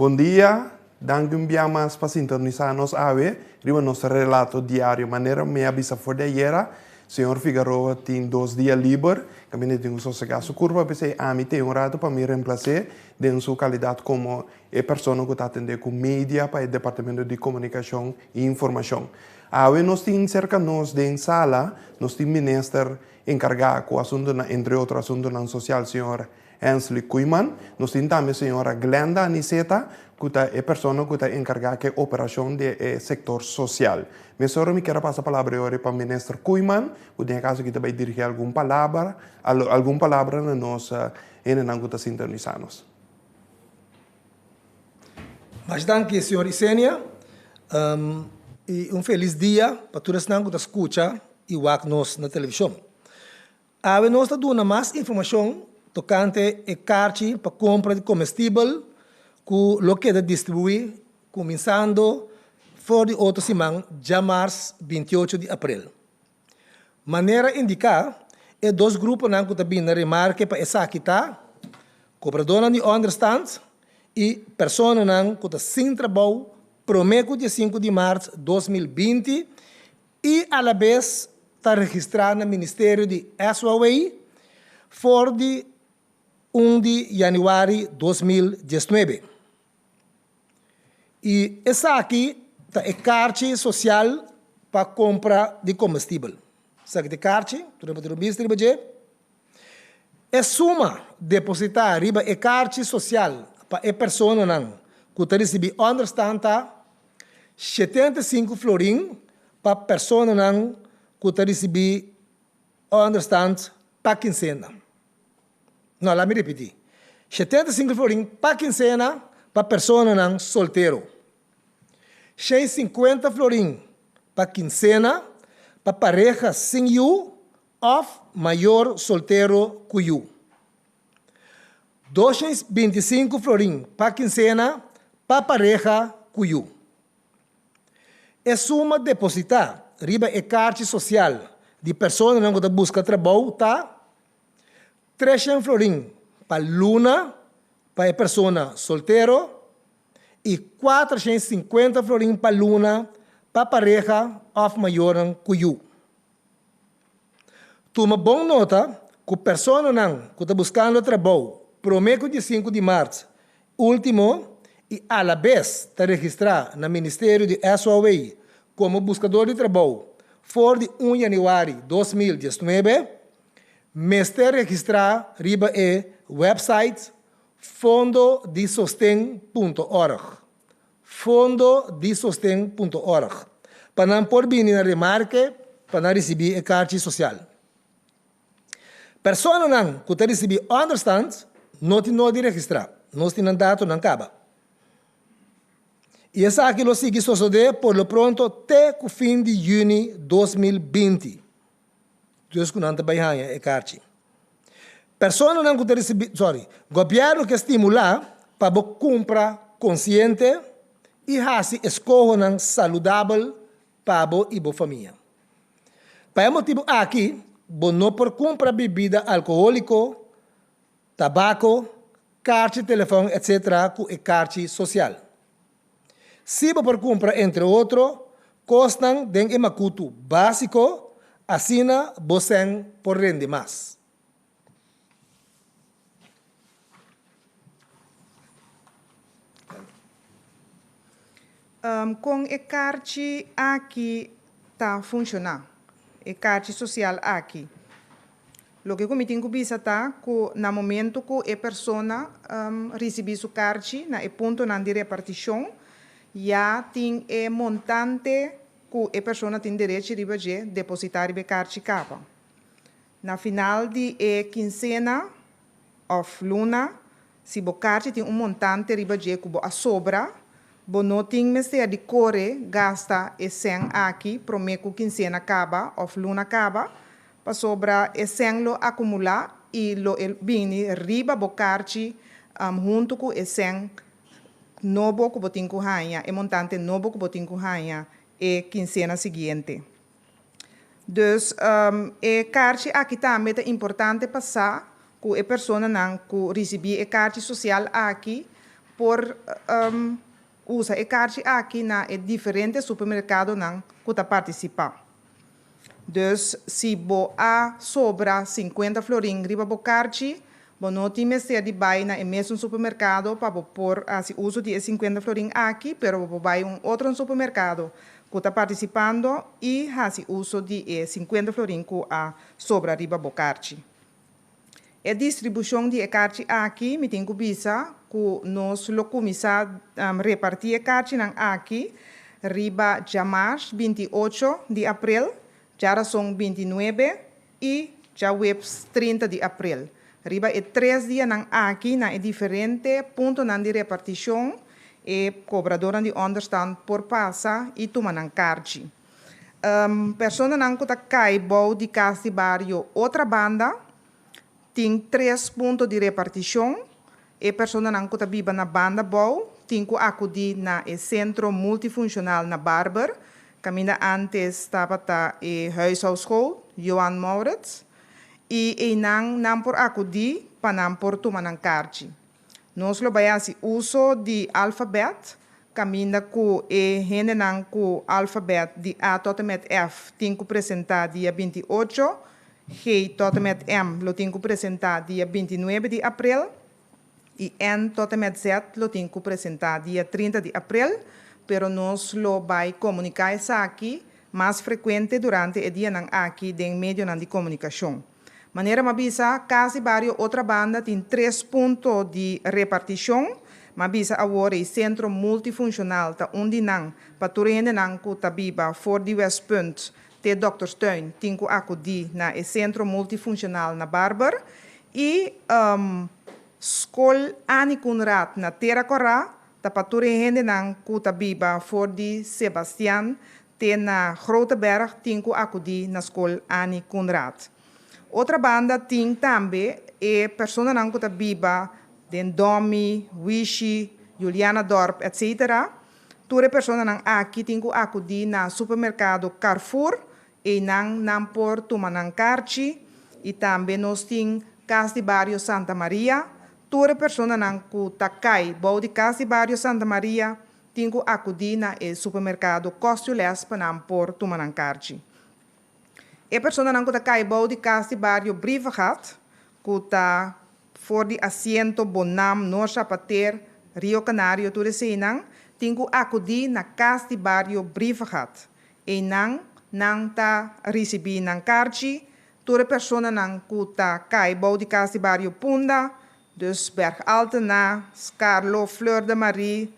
Bom dia, danke mais para sintonizar-nos ave, riba nosso relato diário, maneira me avisa for de ayer, senhor Figueroa tem 2 dias livre, caminho de um sossegado curva, porque a mim tem rato para me reemplaçar de sua qualidade como pessoa que está atendendo com mídia para o departamento de comunicação e informação. Ave nós temos cerca nós de sala, nós temos ministro encarregado com assunto, entre outros assuntos na social, senhor Hensley Koeman, nós temos também a senhora Glenda Aniceta, que é a pessoa que está encarregada da operação do setor social. Mas senhora, me quero passar a palavra agora para o ministro Koeman, que tem caso que vai dirigir alguma palavra na nossa enenanguta sintonizados. Mas danke, senhor Isenia. E feliz dia para todos que nos escutam e nos na televisão. Nós estamos dando mais informação tocante a carta para compra de comestível que o que distribui começando fora de outra semana, já março 28 de abril. Maneira indicar é 2 grupos que também na remarque para essa aqui tá, compradora de understand e pessoa que está sem trabalho prometo dia 5 de março de 2020 e a la vez está registrado no Ministério de SOA for de 1 de janeiro de 2019. E essa aqui é carta social para compra de combustível. Essa aqui é carta, é suma depositar riba é carta social para a pessoa que está recebendo understand 75 florim para a pessoa que está recebendo understand para quincena. Não, lá me repetir. 75 florim para quincena para a pessoa solteiro. 50 florim para quincena para pareja sem you ou maior solteiro que you. 225 florim para quincena para pareja que you. É suma depositar riba é carta social de pessoa que busca trabalho, tá? 300 florim para luna, para a pessoa solteiro, e 450 florim para luna, para pareja ou maior que you. Toma boa nota que a pessoa que está buscando trabalho, prometo de 5 de março, último, e a la vez está registrado no Ministério de SOA como buscador de trabalho, for de 1 de janeiro de 2019, mestre registrar riba é website fondodesostém.org. Fondodesostém.org. Para não pôr bem na remarque, para não receber a carta social. Pessoa que está recebendo understand, não tem de registrar. Não tem dado, não acaba. E essa aqui lo sigue suceder por lo pronto até o fim de junho de 2020. Deus que não está bem a carta. Pessoa que está recebendo, governo que estimular para comprar consciente e fazer escolha saudável para a família. Para motivo aqui, não por comprar bebida alcoólica, tabaco, carta de telefone, etc., com a carta social. Se por comprar, entre outros, custam de emacuto básico, assina você por rende mais. Com a carta aqui está funcionando, a carta social aqui. O que eu tenho que pensar é que no momento que a pessoa recebe sua carta, na ponto de repartição, já tem o montante que a pessoa tem direito de depositar a carta capa. Na final de quincena ou luna, se a carta tem montante de que sobra, não tem mestre de correr, gasta e 100 aqui, prometo que quincena acaba ou luna acaba, para sobra e 100 lo acumular e lo bini riba a carta junto com e 100 novo que botin com rainha, e montante novo que botin com rainha, e quincena seguinte. Dus, e carta aqui também é importante passar que a pessoa que recebe a carta social aqui, por usa e kaartje aqui na diferente supermercado nang kuta participar. Dus se bo a sobra 50 florin riba bo kaartje, bo não tem mestre de buy na mesmo supermercado para pôr se uso de 50 florin aqui, pero bo buy outro supermercado que está participando e se uso de 50 florin que a sobra riba bo kaartje. A distribuição de kaartje aqui, me tem que bisa que nós lo começar a repartir kaartje nang aqui, riba jamás 28 de abril, já são 29 e já webs 30 de abril. Riba 3 dias nang aqui na diferente ponto nang de repartição e cobradora de understand por passa e toma nang kaartje. Persona nang kuta kai bou de casa barrio outra banda tem 3 pontos de repartição e persona nang kuta biba na banda bou tem que acudir na centro multifuncional na Barber. Caminha antes estava e huishoudschool Johan Maurits e não por acudir para não por tomar um kaartje. Nós lo baiasi uso de alfabeto, caminha com gente não com alfabeto de A tot en met F, tem que apresentar dia 28, G tot en met M lo tem que apresentar dia 29 de abril e N tot en met Z lo tem que apresentar dia 30 de abril, pero nós lo vai comunicar isso aqui mais frequente durante o dia não aqui de meio de comunicação. Maneira mabisa, Casa Barrio outra banda tem 3 pontos de repartição, mabisa agora o centro multifuncional tá onde não, para turende não que tá biba for de Westpunt, te Dr. Stein, tem que acudir na centro multifuncional na Barber e School Annie Conrad na Terra Corá, ta paturende nang kuta biba for di Sebastian te na Grote Berg tinku akudi na school Annie Conrad. Outra banda ting também e persona nang kuta biba den Domi, Wishi, Juliana Dorp, etc. Ture persona nang aqui tinku akudi na supermercado Carrefour e nang por tumanang kaartje e também nós ting Casa de Barrio Santa Maria. Ture persona nang ku takai bou de Casa de Barrio Santa Maria tingo acudir na supermercado Costules para não por tumanang kaartje. E persona nang ku takai bou de Casa de Barrio Brivegat ku ta for de asiento Bonam Norsa Pater Rio Canario ture senang tingo acudir na Casa de Barrio Brivegat e nang ta recebi nang kaartje. Ture persona nang ku takai bou de Casa de Barrio Punda dus Berg Altena, Scarlo, Fleur de Marie,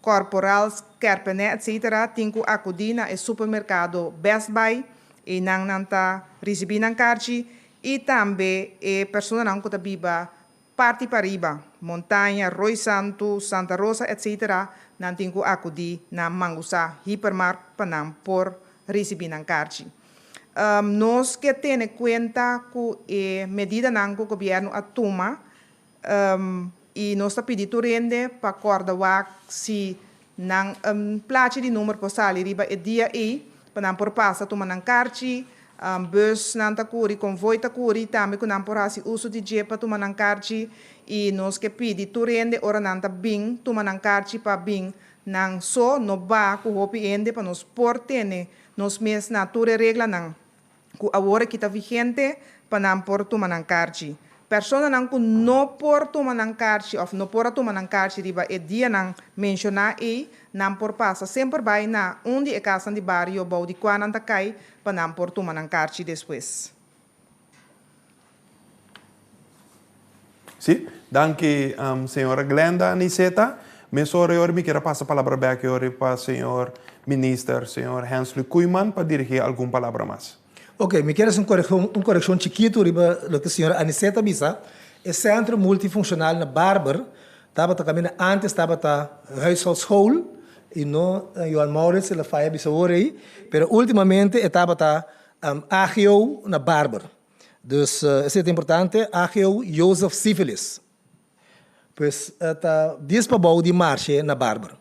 Corporal, Kerpenet, etc. Tinku acudir na supermercado Best Buy e nanta recebi nang kaartje e também persona nang kuta biba parti pariba, Montanha, Roy Santo, Santa Rosa, etc. Nan tinku acudir na Mangusa Hypermarkt panam por recebi nang kaartje. Nós que tem cuenta que medida nang o governo atoma e nós está pedindo rende para acordar se não plaatje de número postal riba e dia e para não por passa tomar nang kaartje bus não tá curi convoy tá curi também com não por assim uso de jeep para tomar nang kaartje e nós que pedi rende ora não tá bem tomar nang kaartje para bem não só no ba com hopi ende para nos portene nos mes na ture regla não que agora que está vigente para não por tomar nang kaartje. Persona nang ku no por tomar nang kaartje of no por tomar nang kaartje riba e dia nang mencionar e nang por passa sempre vai na onde é casa de barrio bau de quando anta cai para nang por tomar nang kaartje depois. Sim, danke senhora Glenda Aniceta. Mesore me quero passar a palavra back para o senhor ministro, senhor Hensley Koeman, para dirigir alguma palavra mais. Ok, me quero fazer uma correção chiquito riba lo que a senhora Aniceta bisa. O centro multifuncional na Barber estava caminhando antes estava huishoudschool e não Johan Maurits la faia bisa aí, pero ultimamente estava AGO na Barber. Dus isso é importante, AGO Joseph Civilis. Pois está disponível de marcha na Barber.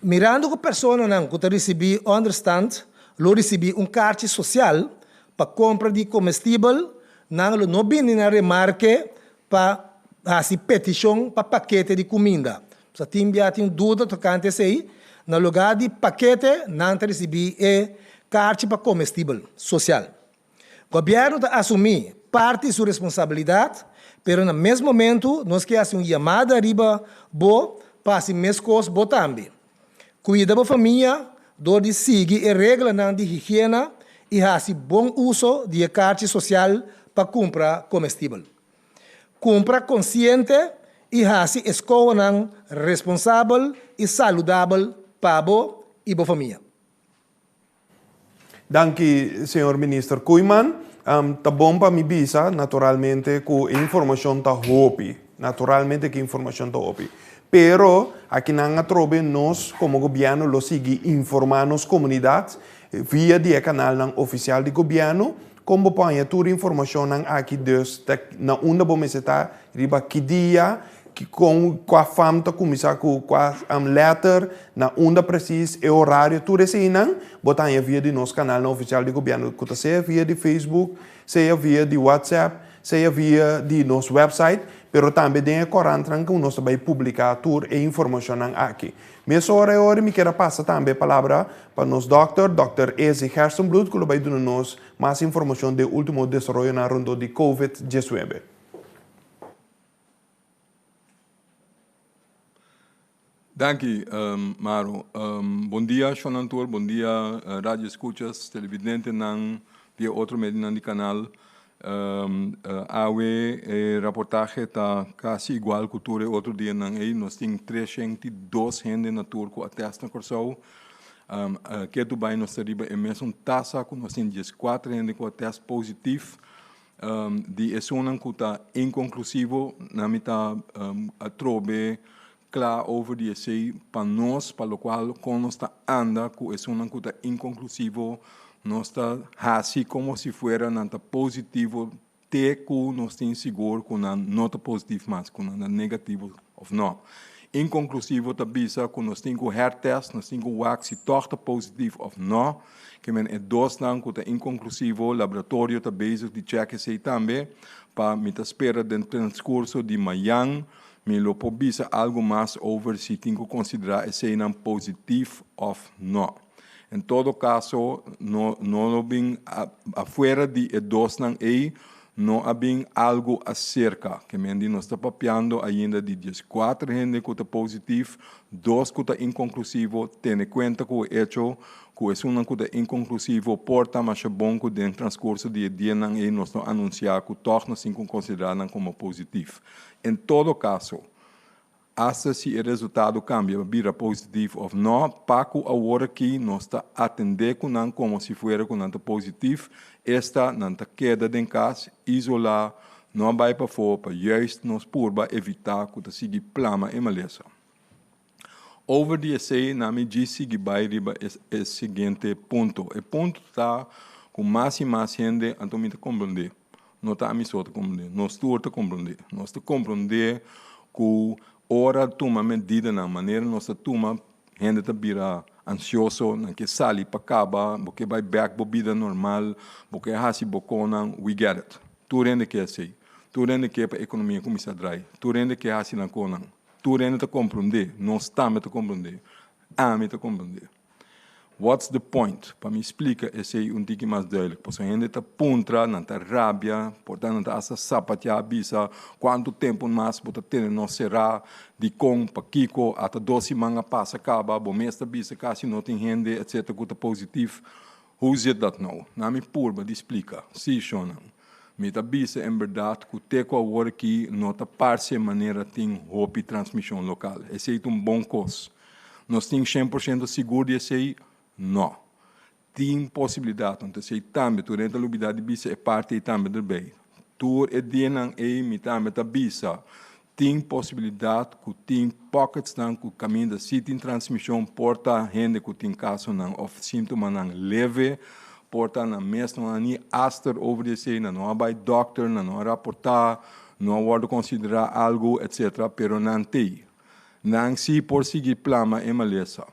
Mirando que a pessoa não que recebi understand lo recebi kaartje social para compra de comestível, não bem na remarque para assim petição para paquete de comida. Se tem dúvida tocante a aí, no lugar de paquete, não receber carta para comestível social. O governo está assumir parte de sua responsabilidade, mas no mesmo momento, nós queremos uma chamada arriba para as mesmas coisas também. Cuida da família, de seguir a regra de higiene e fazer bom uso de carta social para comprar comestível. Compra consciente e fazer escola responsável e saudável para você e a família. Danke, senhor ministro Koeman. Tá bom para mim bisa, naturalmente, que a informação tá hopi. Naturalmente que a informação tá hopi. Pero, aqui não trobe nós, como governo, lo sigue informar nas comunidades via o canal oficial do governo, como põe toda a informação aqui dus, na onde você está, riba que dia, que com a famta começar com a letter, na onde precisa, e horário, tudo isso aí, botar via do nosso canal oficial do governo, que seja via de Facebook, seja via de WhatsApp, seja via de nosso website, pero também tem a corantran que nós vai publicar toda a informação aqui. Mas hora me quero passar também a palavra para nosso Dr. Eze Hersenbloed, que vai dar nos mais informação do último desenvolvimento na ronda de COVID-19. Danke, Maro. Bom dia, Xonantor. Bom dia, rádio escuchas, televidente via outro meio do canal. Reportagem está quase igual que o outro dia. Nós temos 302 gente na tour que atesta na Corsau. Que do bem nós temos a mesma taxa, nós temos 4 gente que atesta positivo. De essonan que está inconclusivo, na mitad trobe claro over die sei para nós, para o qual quando nós está anda com isso não está inconclusivo, nós está assim como se fuera nada positivo, te que nós tem seguro com a nota positiva, mas com a negativo ou não. Inconclusivo também que nós tem o hertest, nós tem o wax se torta positivo ou não, que men é dois não que está inconclusivo, laboratório está bezig de check sei também, para me espera do transcurso de manhã. Me lo pobisa algo mais over se tenho que considerar esse não positivo ou não. Em todo caso, não bem afuera de dois não aí, não há bem algo acerca que me nós está papiando ainda de 14 gente que está positivo, 2 que está inconclusivo, tendo em conta que o hecho que é um que está inconclusivo, porta mas é bom que no transcurso de dia não aí nós não anunciar que todos nós temos que considerar como positivo. Em todo caso, hasta se o resultado cambia, vira positivo ou não, para a hora que nós está atender com como se fosse com positivo, esta não queda em casa, isolar, não vai para fora, para juist nós purba evitar que siga plama e maleza. Over the essay, na me disse que vai riba o seguinte ponto. O ponto está com mais e mais gente a compreender. Não está a mim só compreender, nós todos compreender. Nós compreender que hora toma medida na maneira nós toma gente tá vira ansioso, não que sali para acabar, porque vai back bebida normal, porque hasi bocona, we get it. Tu rende que sei, tu rende que a economia começa a drai, tu rende que hasi na conan, tu rende tá compreender, nós estamos a compreender, a mim tá compreender. What's the point? Para me explicar esse um tique mais duidelijk. Porque a gente está puntra, não está rabia, portanto não está essa sapatia bisa, quanto tempo mais pode ter não será de com para Kiko, até 12 manhã passa acaba, bom mês está bisa, quase não tem gente, etc. Que está positivo. Hoe zit dat nou? Na me purba de explica. Sim, Shonan. Me está bisa em verdade que o teco a hora que não está parse maneira tem hope transmissão local. Esse é um bom coisa. Nós temos 100% seguro de esse não. Tem possibilidade, então se também tu rentabilidade bisa é parte também do bem. Tu é dienang e me também tá bisa. Tem possibilidade que tem pockets não que caminho da se tem transmissão porta gente que tem caso não of sintoma não leve porta na mesmo não nem aster over esse não vai doctor não raportar não pode considerar algo etc. pero não tem. Não se por seguir plama é maleza.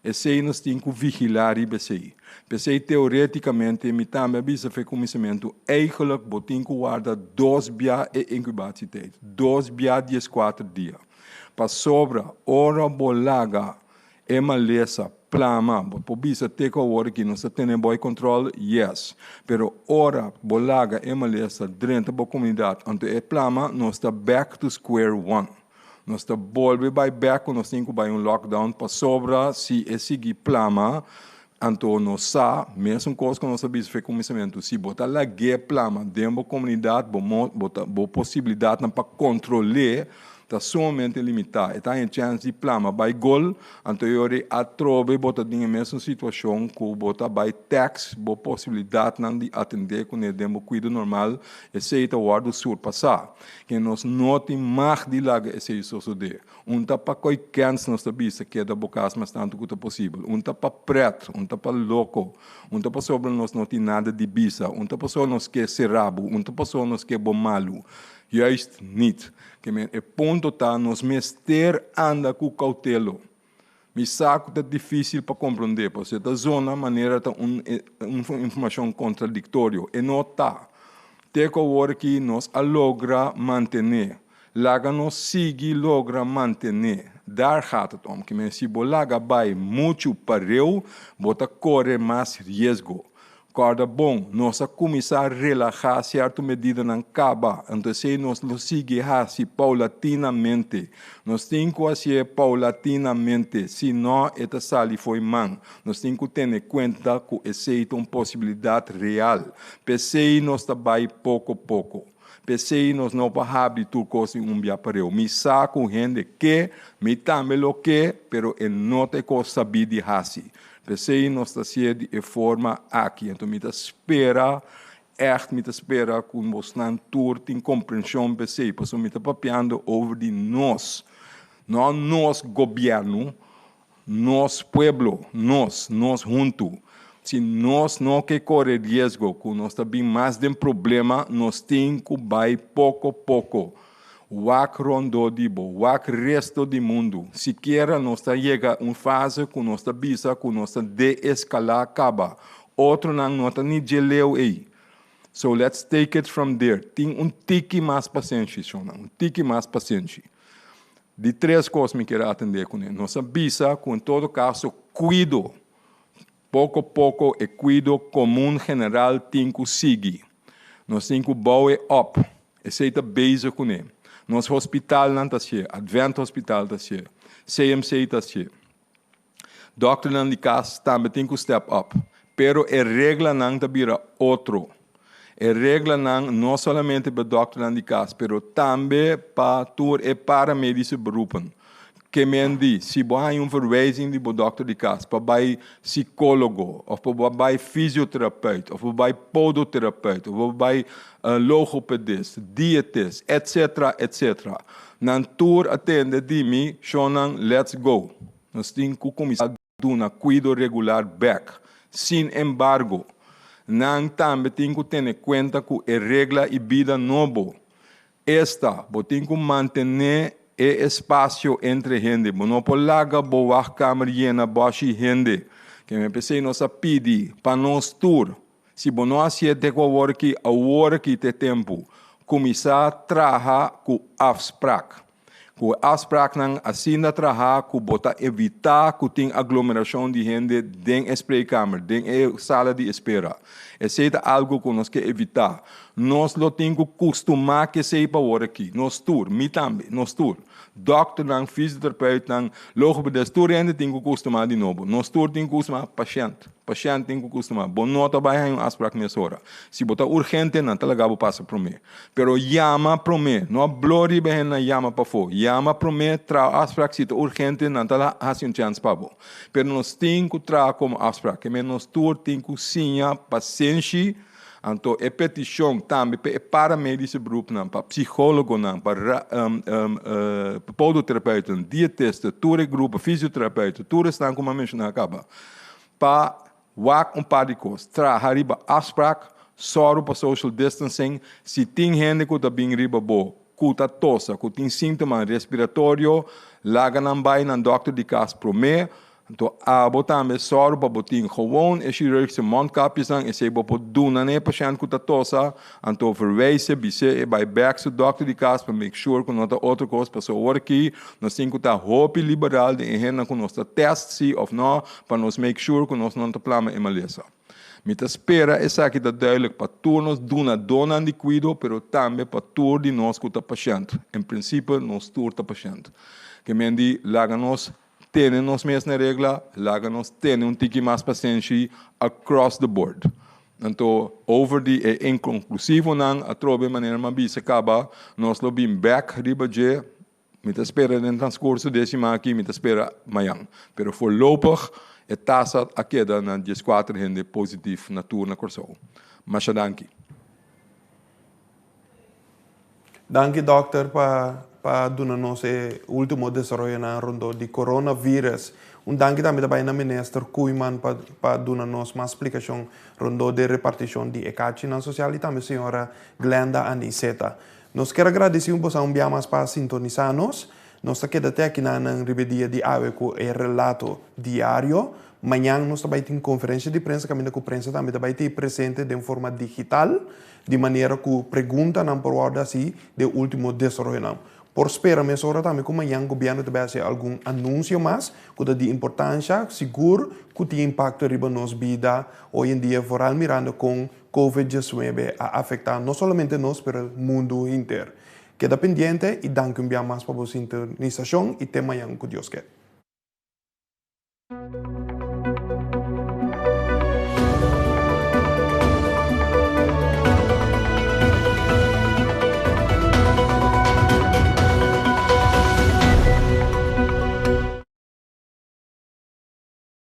Esse nós temos que vigilar esse. Esse teoreticamente, me também bisa foi conhecimento, eigenlijk botin que guarda 2 dias de incubatietijd. 2 dias, 4 dias. Para sobra, hora bolaga, maleza, plama, por bisa teka hora que nós temos bom controle, yes. Pero hora bolaga, maleza, dentro da comunidade, então plama, nós está back to square one. Nós está volve by back, nós temos by lockdown, para sobra, se seguir plama, então nós sa, mesmo coisa que nós sabemos foi conhecimento, se botar lá plama dentro da comunidade, boa possibilidade para controlar, está somente limitado. Está em chance de plama by gol, então eu atrobe botar em mesma situação que botar by tax, boa possibilidade de atender com o demo cuidado normal, esse é o do sur passar. Que nós não tem mais de lá esse suceder. Tapa coi cans nós sabemos que é da bocas mais tanto quanto possível. Tapa preto, tapa louco, tapa sobre nós não tem nada de bisa, tapa sobre nós que é serabo, tapa sobre nós que é bom malo. Juist niet. Que o ponto está nos mester anda com cautelo. Me saco é difícil para compreender, porque da zona maneira tá informação contraditória e não tá. Teco hora que nos logra manter, laga nos sigue logra manter. Daar gaat het om. Que se bolaga vai muito pareu, bota corre mais risco. Corda bom, nós começar a relaxar certa medida na caba, então se nós lo sigue assim paulatinamente, nós temos que fazer paulatinamente, senão esta sali foi man, nós temos que ter em conta que essa é uma possibilidade real, pensei nós trabalhamos pouco a pouco. Pensei nós não para abrir tudo coisa dia para eu. Me saco gente que, me também lo que, pero não tem coisa saber de assim. Pensei nós está sendo de forma aqui, então me espera, me espera com mostrando tudo em compreensão pensei, porque me está papiando over de nós, não nós governo, nós pueblo, nós junto. Se nós não quer correr risco, que nós também mais de problema, nós temos que vai pouco a pouco. Wak rondo dibo, wak resto do mundo. Sequer nós chega uma fase que nós bisa, que nós de-escalar acaba. Outro não nós nem geleu aí. So let's take it from there. Tem tique mais paciência, um tique mais paciência. De 3 coisas me quero atender com ele. Nós bisa, com todo caso, cuido. Pouco a pouco, e cuido comum general tem que seguir. Nós temos que bouwen up. Esse é base com ele. Nos hospital não está cheio, Advent Hospital está cheio, CMC está cheio. Doctor não de casa também tem que step up, pero a regra não está vira outro. A regra não somente para doctor não de casa, pero também para tour e paramédicos beroepen. Que men die, se você uma verwijzing de doctor de casa, para bij psicólogo, of para bij fisiotherapeut, of bij podotherapeut, of bij logopedist, diëtist, etc. Na tour atende de mim, shonan let's go. Nós temos que começar a dar cuido regular back. Sin embargo, nós também temos que ter em conta que a regra e vida novo. Esta, você tem que manter e espaço entre gente. Não pode largar boa câmera llena, baixa gente. Que me pensei nossa pedir para nós tour. Se não aceita a hora que tem tempo, começar a trabalhar com afspraak. Com afspraak não assim a trabalhar com botar evitar que tenha aglomeração de gente dentro da spreekkamer, dentro da sala de espera. Esse é algo que nós queremos evitar. Nós lo temos que acostumar que seja para hora aqui. Nós tour, me também, nós tour. Doctor, não, fisioterapeuta, não, logopedista, tudo ainda tem que acostumar de novo. Nós tour tem que acostumar paciente. Paciente tem que acostumar. Bom, não trabalha em aspecto nessa hora. Se botar urgente, não, talaga vou passar para mim. Pero llama para mim. Não blori bem na llama para fora. Llama para mim, tra aspecto urgente, não talaga assim chance para bom. Pero nós temos que trabalhar como aspecto. Que nós tour tem que sinha paciência. Então, a petição também para paramédicos grupo, para psicólogo, para podoterapeuta, dietista, todo grupo, fisioterapeuta, tudo estão como a mencionar acaba. Para wak par de coisas. Trabalhar riba afspraak, soro para social distancing, se tem gente que está bem riba boa, que está tosa, que tem sintoma respiratório, laga não vai na doctor de casa para mim, Então, a botar me sorro para botar gewoon e chirurgische mondkapjes aan. E se bopo doen aan een patiënt que tá tosa, então verwijzen bij back to dokter de casa para make sure que não tá outra coisa para só aqui. Nós temos que tá hope liberal de henna que nós tá test se of não para nós make sure que nós não tá plama em malesa. Met espera é aqui tá duidelijk para todos nós dona de cuido, pero também para todos de nós que tá paciente. Em princípio, nós todos tá paciente. Que mendi laga nós temos mesma regra, nós temos tiki mais paciência across the board. Então, over the inconclusivo não, a trobe maneira mais acaba, nós lo bim back riba je, met espera no transcurso desse aqui, met espera amanhã. Pero voorlopig, a taxa a queda na 14 gente positivo na tour na Corsou. Mas danke. Danke, dokter, para dar nosso último desenvolvimento na rondo de coronavírus. Danke também para o ministro Koeman para dar nos mais explicação rondo de repartição de ECACI na social e também a senhora Glenda Aniceta. Nós quero agradecer um pouco mais para sintonizar-nos. Nós estamos aqui na rebedia de AWE com o relato diário. Amanhã nós também temos conferência de prensa, caminho com a prensa também vai ter presente de forma digital, de maneira que pergunta não por ordem assim, de último desenvolvimento. Por esperar, mas agora também que amanhã o governo vai fazer algum anúncio mais, que é de importância, seguro, que tem impacto sobre nossa vida, hoje em dia, foral mirando com COVID-19 a afetar não somente nós, mas o mundo inteiro. Queda pendiente e danke mais para a sua sintonização e até amanhã, que Deus quer.